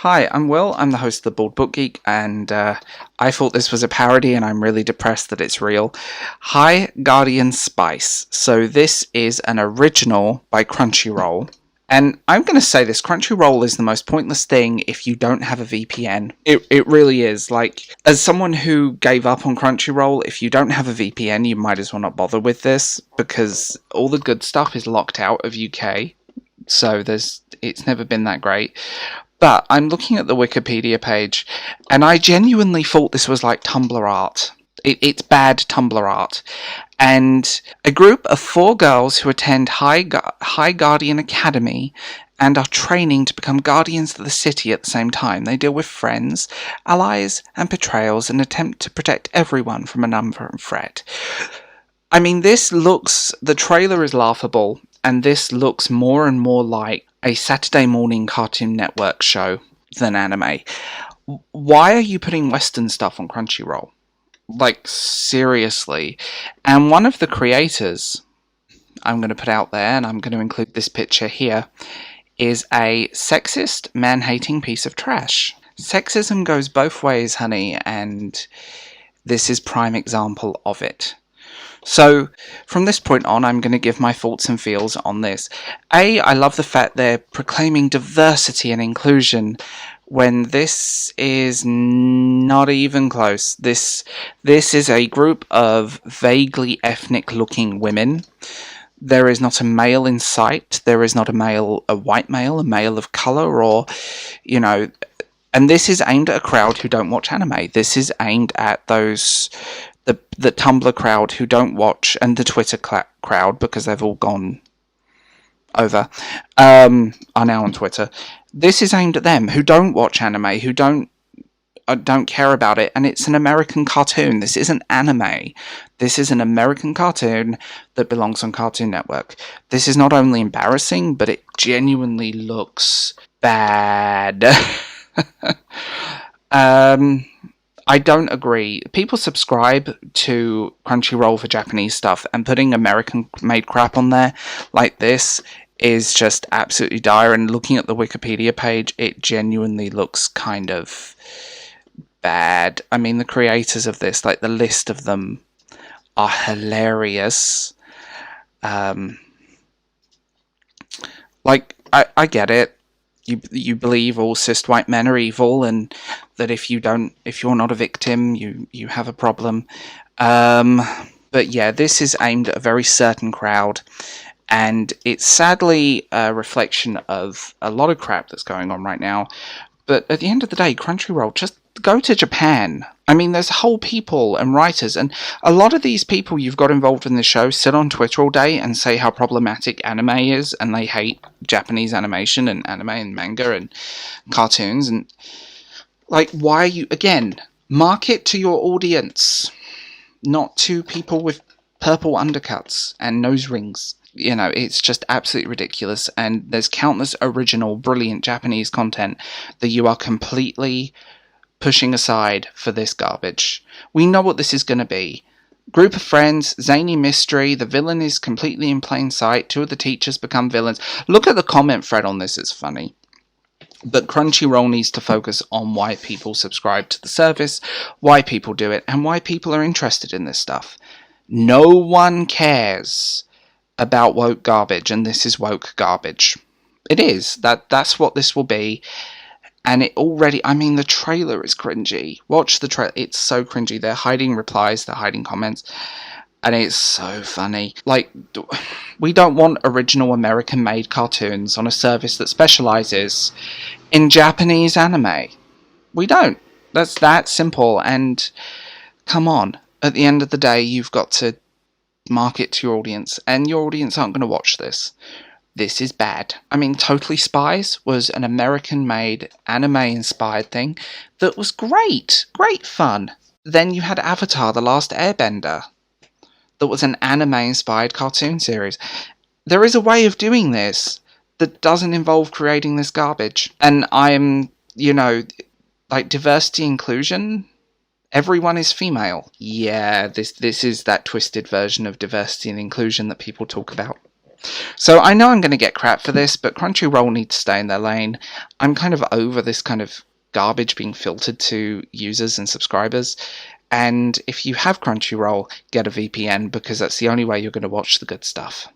Hi, I'm Will. I'm the host of the Bald Book Geek, and I thought this was a parody, and I'm really depressed that it's real. Hi, Guardian Spice. So this is an original by Crunchyroll. And I'm going to say this, Crunchyroll is the most pointless thing if you don't have a VPN. It really is. Like, as someone who gave up on Crunchyroll, if you don't have a VPN, you might as well not bother with this, because all the good stuff is locked out of UK. So it's never been that great. But I'm looking at the Wikipedia page, and I genuinely thought this was like Tumblr art. It's bad Tumblr art. And a group of 4 girls who attend High Guardian Academy and are training to become guardians of the city at the same time. They deal with friends, allies, and betrayals and attempt to protect everyone from an unknown threat. I mean, the trailer is laughable, and this looks more and more like a Saturday morning Cartoon Network show than anime. Why are you putting Western stuff on Crunchyroll? Like, seriously. And one of the creators I'm going to put out there, and I'm going to include this picture here, is a sexist, man-hating piece of trash. Sexism goes both ways, honey, and this is prime example of it. So, from this point on, I'm going to give my thoughts and feels on this. I love the fact they're proclaiming diversity and inclusion when this is not even close. This is a group of vaguely ethnic-looking women. There is not a male in sight. There is not a white male, a male of colour, or, and this is aimed at a crowd who don't watch anime. This is aimed at the Tumblr crowd who don't watch, and the Twitter crowd, because they've all gone over, are now on Twitter. This is aimed at them who don't watch anime, who don't care about it, and it's an American cartoon. This isn't anime. This is an American cartoon that belongs on Cartoon Network. This is not only embarrassing, but it genuinely looks bad. I don't agree. People subscribe to Crunchyroll for Japanese stuff, and putting American-made crap on there like this is just absolutely dire. And looking at the Wikipedia page, it genuinely looks kind of bad. I mean, the creators of this, like, the list of them are hilarious. I get it. You believe all cis white men are evil, and that if you're not a victim, you have a problem. But yeah, this is aimed at a very certain crowd, and it's sadly a reflection of a lot of crap that's going on right now. But at the end of the day, Crunchyroll, just go to Japan. I mean, there's whole people and writers, and a lot of these people you've got involved in the show sit on Twitter all day and say how problematic anime is, and they hate Japanese animation and anime and manga and cartoons, and, like, why are you, again, market to your audience, not to people with purple undercuts and nose rings. It's just absolutely ridiculous, and there's countless original, brilliant Japanese content that you are completely pushing aside for this garbage. We know what this is going to be. Group of friends, zany mystery, the villain is completely in plain sight, 2 of the teachers become villains. Look at the comment thread on this, it's funny. But Crunchyroll needs to focus on why people subscribe to the service, why people do it, and why people are interested in this stuff. No one cares about woke garbage, and this is woke garbage. It is. That's what this will be. And it already, I mean, the trailer is cringy. Watch the trailer. It's so cringy. They're hiding replies, they're hiding comments, and it's so funny. Like, we don't want original American-made cartoons on a service that specializes in Japanese anime. We don't. That's that simple, and come on. At the end of the day, you've got to market to your audience, and your audience aren't going to watch this. This is bad. I mean, Totally Spies was an American-made, anime-inspired thing that was great. Great fun. Then you had Avatar: The Last Airbender that was an anime-inspired cartoon series. There is a way of doing this that doesn't involve creating this garbage. And I'm, like, diversity inclusion, everyone is female. Yeah, this is that twisted version of diversity and inclusion that people talk about. So I know I'm going to get crap for this, but Crunchyroll needs to stay in their lane. I'm kind of over this kind of garbage being filtered to users and subscribers. And if you have Crunchyroll, get a VPN, because that's the only way you're going to watch the good stuff.